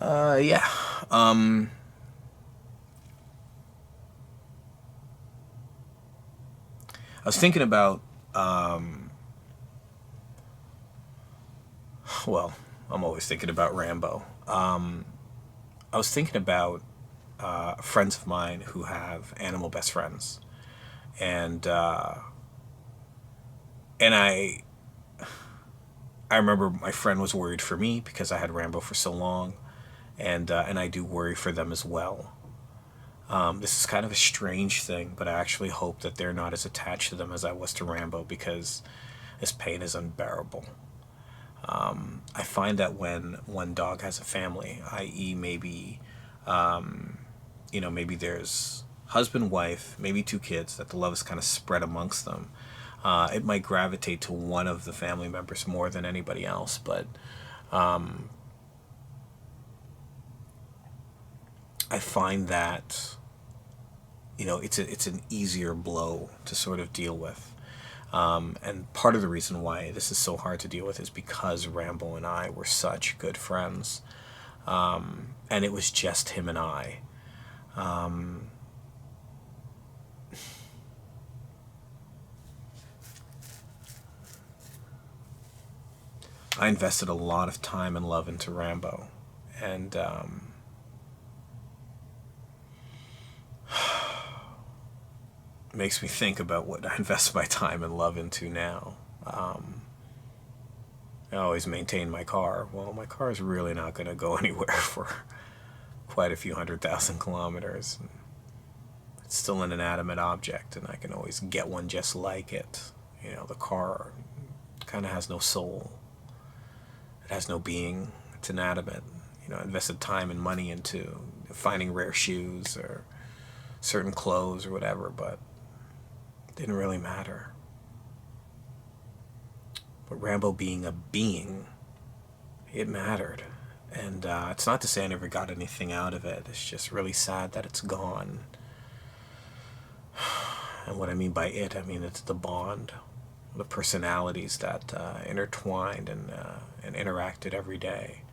Yeah. I was thinking about, well, I'm always thinking about Rambo. I was thinking about friends of mine who have animal best friends, and and I remember my friend was worried for me because I had Rambo for so long, and I do worry for them as well. This is kind of a strange thing, but I actually hope that they're not as attached to them as I was to Rambo because his pain is unbearable. I find that when one dog has a family, i.e., maybe maybe there's husband, wife, maybe two kids, that the love is kind of spread amongst them. It might gravitate to one of the family members more than anybody else, but I find that it's an easier blow to sort of deal with. And part of the reason why this is so hard to deal with is because Rambo and I were such good friends, and it was just him and I. I invested a lot of time and love into Rambo, and it makes me think about what I invest my time and love into now. I always maintain my car. Well, my car is really not going to go anywhere for quite a few 100,000 kilometers. It's still an inanimate object, and I can always get one just like it. The car kind of has no soul. It has no being. It's inanimate. I invested time and money into finding rare shoes or certain clothes or whatever, but it didn't really matter. But Rambo being a being, it mattered. And it's not to say I never got anything out of it. It's just really sad that it's gone. And what I mean by it, I mean it's the bond, the personalities that intertwined and interacted every day.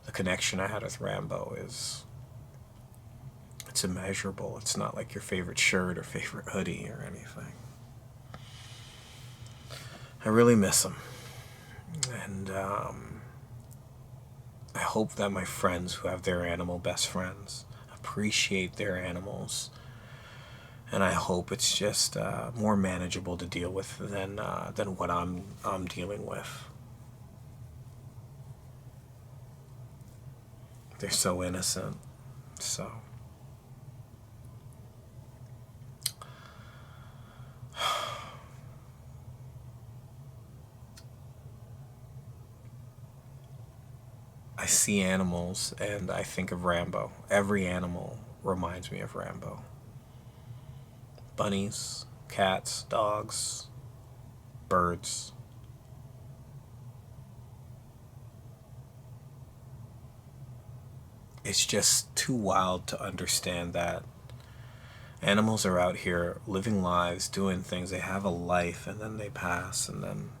The connection I had with Rambo it's immeasurable. It's not like your favorite shirt or favorite hoodie or anything. I really miss him. And I hope that my friends who have their animal best friends appreciate their animals. And I hope it's just more manageable to deal with than what I'm dealing with. They're so innocent. So I see animals and I think of Rambo. Every animal reminds me of Rambo. Bunnies, cats, dogs, birds. It's just too wild to understand that animals are out here living lives, doing things. They have a life and then they pass and then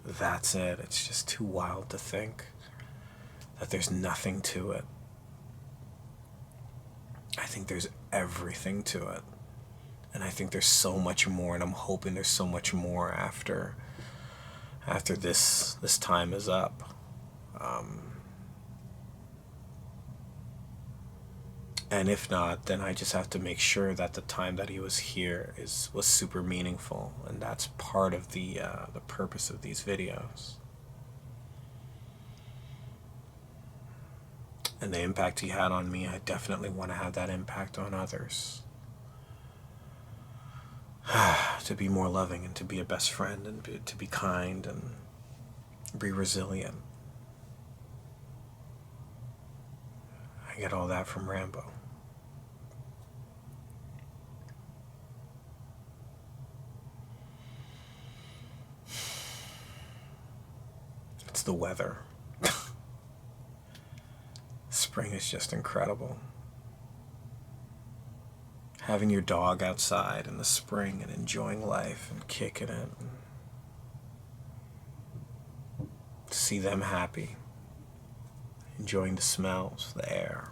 that's it. It's just too wild to think that there's nothing to it. I think there's everything to it. And I think there's so much more, and I'm hoping there's so much more after this time is up. And if not, then I just have to make sure that the time that he was here was super meaningful, and that's part of the purpose of these videos. And the impact he had on me, I definitely want to have that impact on others. To be more loving and to be a best friend and to be kind and be resilient. I get all that from Rambo. It's the weather. Spring is just incredible. Having your dog outside in the spring and enjoying life and kicking it. And see them happy. enjoying the smells, the air,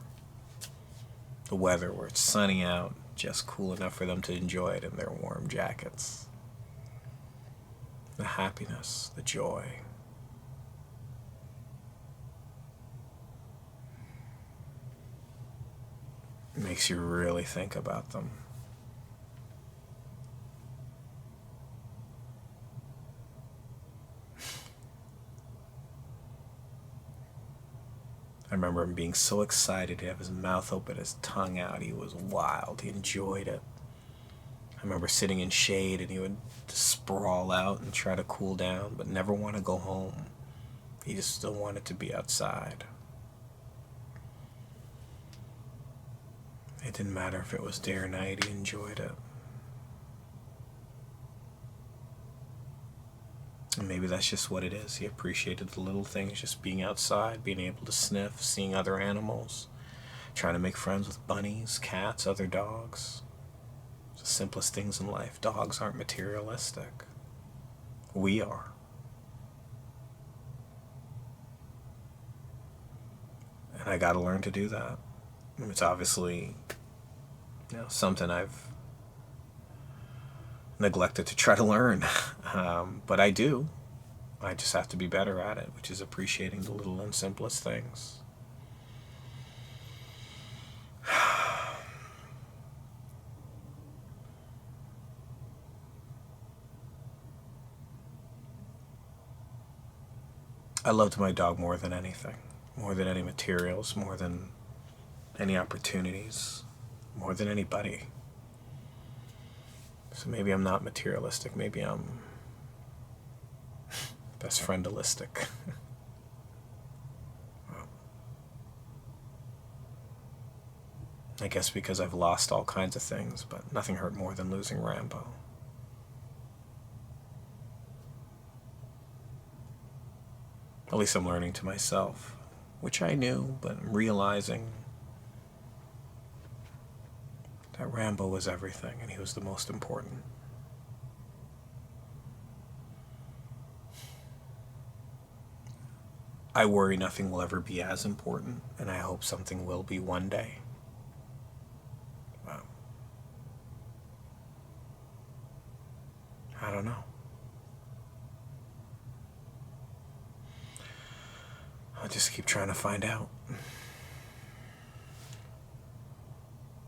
the weather where it's sunny out, just cool enough for them to enjoy it in their warm jackets. The happiness, the joy. It makes you really think about them. I remember him being so excited to have his mouth open, his tongue out. He was wild. He enjoyed it. I remember sitting in shade and he would just sprawl out and try to cool down, but never want to go home. He just still wanted to be outside. It didn't matter if it was day or night, he enjoyed it. And maybe that's just what it is. He appreciated the little things, just being outside, being able to sniff, seeing other animals, trying to make friends with bunnies, cats, other dogs. The simplest things in life. Dogs aren't materialistic. We are. And I gotta learn to do that. It's obviously, something I've neglected to try to learn. But I do. I just have to be better at it, which is appreciating the little and simplest things. I loved my dog more than anything, more than any materials, more than any opportunities, more than anybody. So maybe I'm not materialistic, maybe I'm best friendalistic. I guess because I've lost all kinds of things, but nothing hurt more than losing Rambo. At least I'm learning to myself, which I knew, but I'm realizing that Rambo was everything and he was the most important. I worry nothing will ever be as important, and I hope something will be one day. Wow. I don't know. I'll just keep trying to find out.